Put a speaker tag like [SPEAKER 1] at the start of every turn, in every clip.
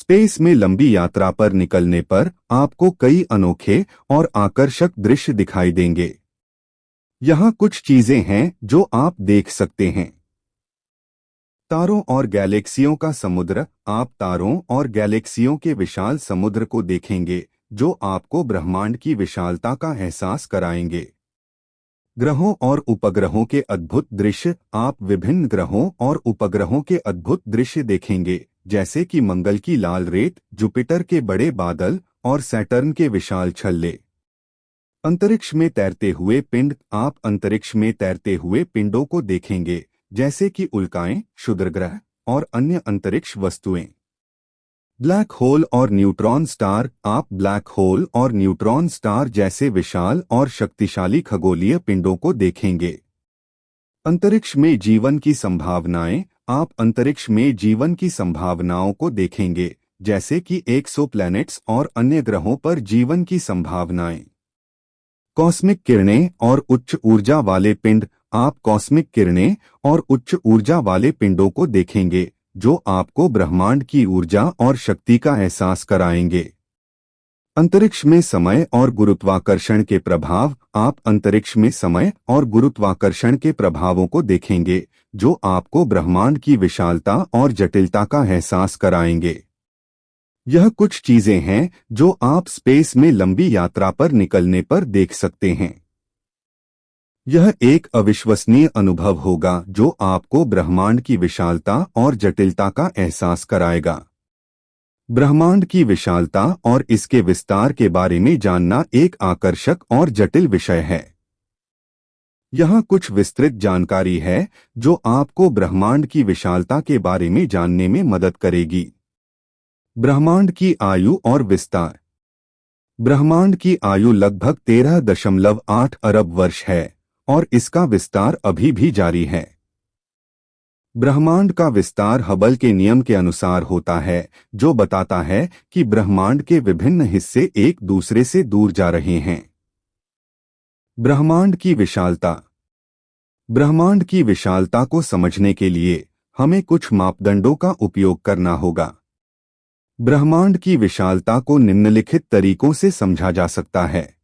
[SPEAKER 1] Space में लंबी यात्रा पर निकलने पर आपको कई अनोखे और आकर्षक दृश्य दिखाई देंगे। यहाँ कुछ चीजें हैं जो आप देख सकते हैं। तारों और गैलेक्सियों का समुद्र। आप तारों और गैलेक्सियों के विशाल समुद्र को देखेंगे जो आपको ब्रह्मांड की विशालता का एहसास कराएंगे। ग्रहों और उपग्रहों के अद्भुत दृश्य। आप विभिन्न ग्रहों और उपग्रहों के अद्भुत दृश्य देखेंगे, जैसे कि मंगल की लाल रेत, जुपिटर के बड़े बादल और सैटर्न के विशाल छल्ले। अंतरिक्ष में तैरते हुए पिंड। आप अंतरिक्ष में तैरते हुए पिंडों को देखेंगे, जैसे कि उल्काएं, क्षुद्रग्रह और अन्य अंतरिक्ष वस्तुएं। ब्लैक होल और न्यूट्रॉन स्टार। आप ब्लैक होल और न्यूट्रॉन स्टार जैसे विशाल और शक्तिशाली खगोलीय पिंडों को देखेंगे। अंतरिक्ष में जीवन की संभावनाएं। आप अंतरिक्ष में जीवन की संभावनाओं को देखेंगे, जैसे कि एक्सोप्लैनेट्स और अन्य ग्रहों पर जीवन की संभावनाएं। कॉस्मिक किरणें और उच्च ऊर्जा वाले पिंड। आप कॉस्मिक किरणें और उच्च ऊर्जा वाले पिंडों को देखेंगे जो आपको ब्रह्मांड की ऊर्जा और शक्ति का एहसास कराएंगे। अंतरिक्ष में समय और गुरुत्वाकर्षण के प्रभाव। आप अंतरिक्ष में समय और गुरुत्वाकर्षण के प्रभावों को देखेंगे जो आपको ब्रह्मांड की विशालता और जटिलता का एहसास कराएंगे। यह कुछ चीजें हैं जो आप स्पेस में लंबी यात्रा पर निकलने पर देख सकते हैं। यह एक अविश्वसनीय अनुभव होगा जो आपको ब्रह्मांड की विशालता और जटिलता का एहसास कराएगा। ब्रह्मांड की विशालता और इसके विस्तार के बारे में जानना एक आकर्षक और जटिल विषय है। यहाँ कुछ विस्तृत जानकारी है जो आपको ब्रह्मांड की विशालता के बारे में जानने में मदद करेगी। ब्रह्मांड की आयु और विस्तार। ब्रह्मांड की आयु लगभग 13.8 अरब वर्ष है और इसका विस्तार अभी भी जारी है। ब्रह्मांड का विस्तार हबल के नियम के अनुसार होता है, जो बताता है कि ब्रह्मांड के विभिन्न हिस्से एक दूसरे से दूर जा रहे हैं। ब्रह्मांड की विशालता। ब्रह्मांड की विशालता को समझने के लिए हमें कुछ मापदंडों का उपयोग करना होगा। ब्रह्मांड की विशालता को निम्नलिखित तरीकों से समझा जा सकता है।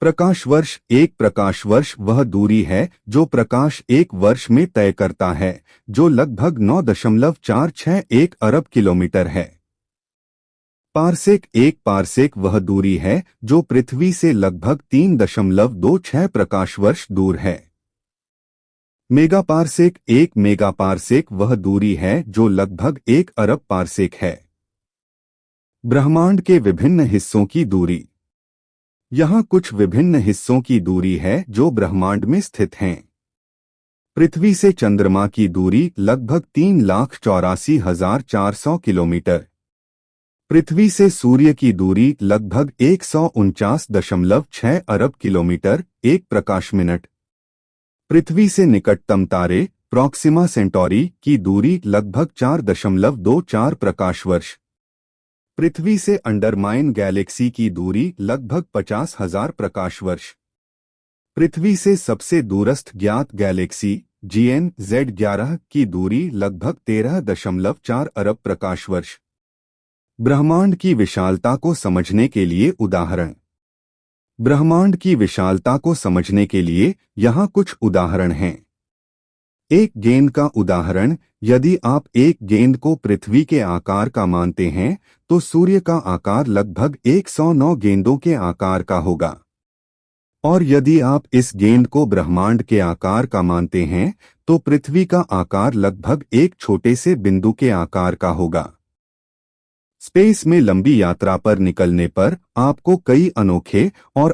[SPEAKER 1] प्रकाश वर्ष। एक प्रकाश वर्ष वह दूरी है जो प्रकाश एक वर्ष में तय करता है, जो लगभग 9.461 अरब किलोमीटर है। पारसेक। एक पारसेक वह दूरी है जो पृथ्वी से लगभग 3.26 प्रकाश वर्ष दूर है। मेगापारसेक। एक मेगापारसेक वह दूरी है जो लगभग 1 अरब पारसेक है। ब्रह्मांड के विभिन्न हिस्सों की दूरी। यहाँ कुछ विभिन्न हिस्सों की दूरी है जो ब्रह्मांड में स्थित हैं। पृथ्वी से चंद्रमा की दूरी लगभग 3,84,400 किलोमीटर। पृथ्वी से सूर्य की दूरी लगभग 149.6 अरब किलोमीटर, 1 प्रकाश मिनट। पृथ्वी से निकटतम तारे प्रॉक्सिमा सेंटोरी की दूरी लगभग 4.24 प्रकाश वर्ष। पृथ्वी से अंडरमाइन गैलेक्सी की दूरी लगभग 50,000 प्रकाश वर्ष। पृथ्वी से सबसे दूरस्थ ज्ञात गैलेक्सी GN-Z11 की दूरी लगभग 13.4 अरब प्रकाश वर्ष। ब्रह्मांड की विशालता को समझने के लिए उदाहरण। ब्रह्मांड की विशालता को समझने के लिए यहाँ कुछ उदाहरण हैं। एक गेंद का उदाहरण। यदि आप एक गेंद को पृथ्वी के आकार का मानते हैं तो सूर्य का आकार लगभग 109 गेंदों के आकार का होगा। और यदि आप इस गेंद को ब्रह्मांड के आकार का मानते हैं तो पृथ्वी का आकार लगभग एक छोटे से बिंदु के आकार का होगा। स्पेस में लंबी यात्रा पर निकलने पर आपको कई अनोखे और